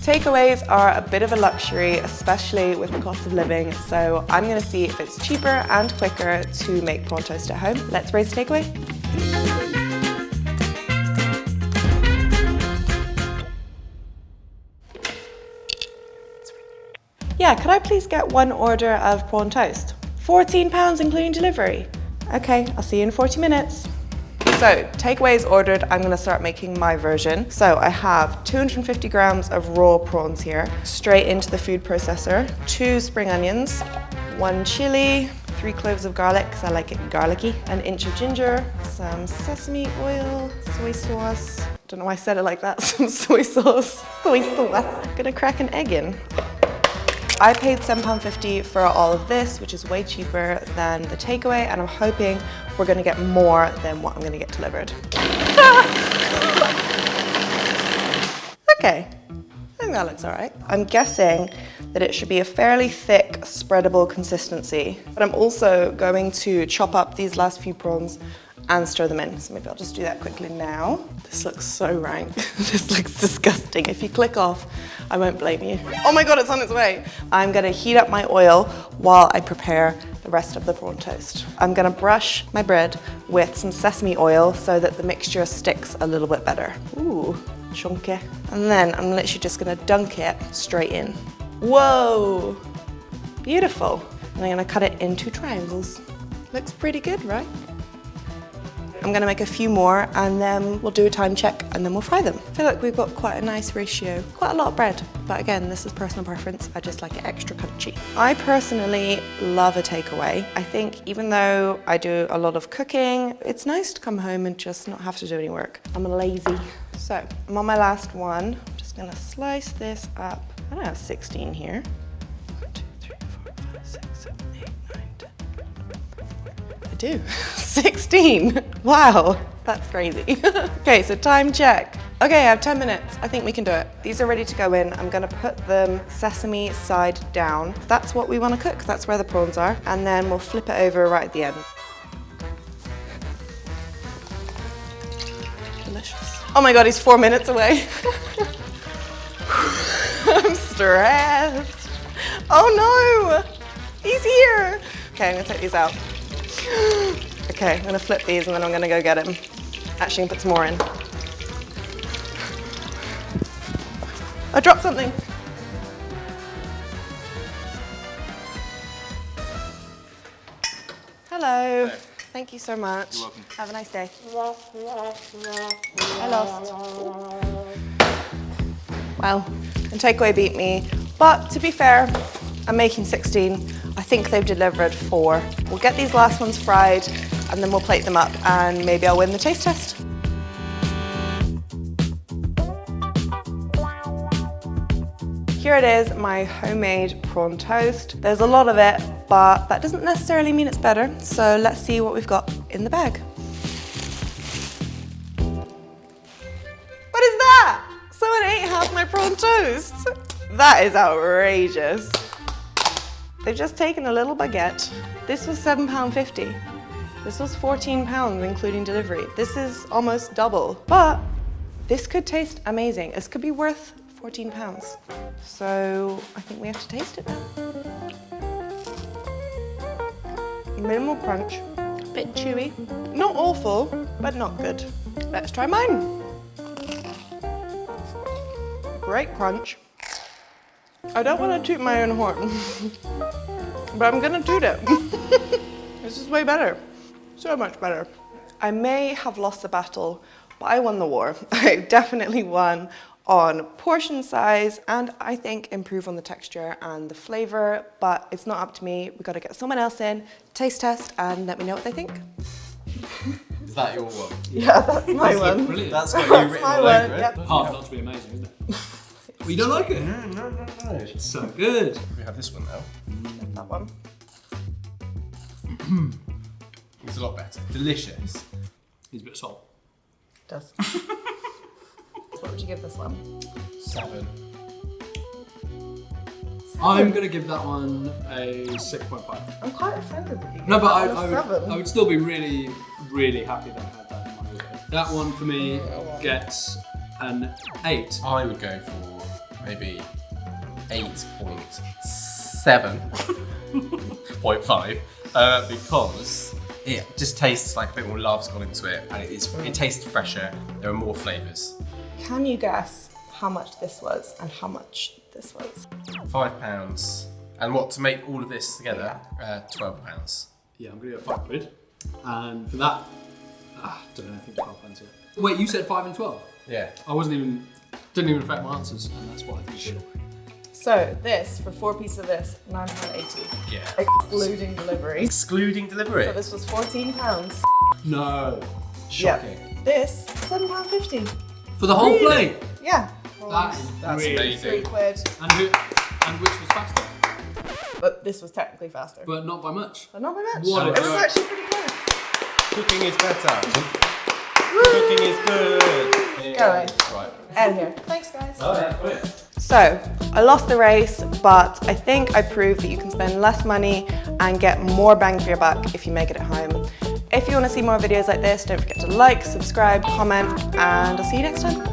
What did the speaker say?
Takeaways are a bit of a luxury, especially with the cost of living, so I'm gonna see if it's cheaper and quicker to make prawn toast at home. Let's raise a takeaway. Yeah, could I please get one order of prawn toast? £14 including delivery. Okay, I'll see you in 40 minutes. So, takeaways ordered, I'm gonna start making my version. So I have 250 grams of raw prawns here, straight into the food processor, 2 spring onions, 1 chili, 3 cloves of garlic, because I like it garlicky, an inch of ginger, some sesame oil, soy sauce, don't know why I said it like that, some soy sauce. Gonna crack an egg in. I paid £7.50 for all of this, which is way cheaper than the takeaway, and I'm hoping we're gonna get more than what I'm gonna get delivered. Okay, I think that looks all right. I'm guessing that it should be a fairly thick, spreadable consistency, but I'm also going to chop up these last few prawns and stir them in. So maybe I'll just do that quickly now. This looks so rank. This looks disgusting. If you click off, I won't blame you. Oh my God, it's on its way. I'm gonna heat up my oil while I prepare the rest of the prawn toast. I'm gonna brush my bread with some sesame oil so that the mixture sticks a little bit better. Ooh, chunky. And then I'm literally just gonna dunk it straight in. Whoa, beautiful. And I'm gonna cut it into triangles. Looks pretty good, right? I'm gonna make a few more and then we'll do a time check and then we'll fry them. I feel like we've got quite a nice ratio, quite a lot of bread. But again, this is personal preference. I just like it extra crunchy. I personally love a takeaway. I think even though I do a lot of cooking, it's nice to come home and just not have to do any work. I'm lazy. So I'm on my last one. I'm just gonna slice this up. I don't have 16 here. 1, 2, 3, 4, 5, 6, 7, 8, 9, 10. I do. 16. Wow, that's crazy. Okay, so time check. Okay, I have 10 minutes. I think we can do it. These are ready to go in. I'm gonna put them sesame side down. That's what we wanna cook. That's where the prawns are. And then we'll flip it over right at the end. Delicious. Oh my God, he's 4 minutes away. I'm stressed. Oh no, he's here. Okay, I'm gonna take these out. Okay, I'm gonna flip these and then I'm gonna go get him. Actually, I'm gonna put some more in. I dropped something. Hello. Hey. Thank you so much. You're welcome. Have a nice day. I lost. Well, and takeaway beat me, but to be fair, I'm making 16. I think they've delivered 4. We'll get these last ones fried and then we'll plate them up and maybe I'll win the taste test. Here it is, my homemade prawn toast. There's a lot of it, but that doesn't necessarily mean it's better. So let's see what we've got in the bag. What is that? Someone ate half my prawn toast. That is outrageous. They've just taken a little baguette. This was £7.50. This was £14 including delivery. This is almost double, but this could taste amazing. This could be worth £14. So I think we have to taste it now. Minimal crunch, a bit chewy. Not awful, but not good. Let's try mine. Great crunch. I don't want to toot my own horn, but I'm gonna toot it. This is way better, so much better. I may have lost the battle, but I won the war. I definitely won on portion size and I think improve on the texture and the flavor, but it's not up to me. We've got to get someone else in, taste test, and let me know what they think. Is that your one? Yeah, that's my one. Brilliant. That's got you written all over it. Yep. Hard not to be amazing, isn't it? Well, you don't like it? No. It's so good. We have this one now. That one. It's a lot better. Delicious. Needs a bit of salt. Does. What would you give this one? 7. I'm going to give that one a 6.5. I'm quite offended that you gave No, but that one a 7. I would still be really, really happy that I had that in my order. That one for me gets an 8. I would go for maybe 8.7.5 because it just tastes like a bit more love's gone into it, and it tastes fresher. There are more flavours. Can you guess how much this was and how much this was? £5. And what to make all of this together? £12. Yeah, I'm gonna go £5. And for that, don't know, I think £12. Yeah. Wait, you said 5 and 12? Yeah. Didn't even affect my answers, and that's what I think. Sure. So this, for 4 pieces of this, £9.80. Yeah. Excluding delivery. Excluding delivery. So this was £14. No. Shocking. Yep. This, £7.50. For the whole plate? Yeah. That's amazing. £3. And which was faster? But this was technically faster. But not by much. But not by much. What It was actually pretty close. Cooking is better. Cooking is good. Go away. Right. And here. Thanks, guys. Okay. So, I lost the race, but I think I proved that you can spend less money and get more bang for your buck if you make it at home. If you want to see more videos like this, don't forget to like, subscribe, comment, and I'll see you next time.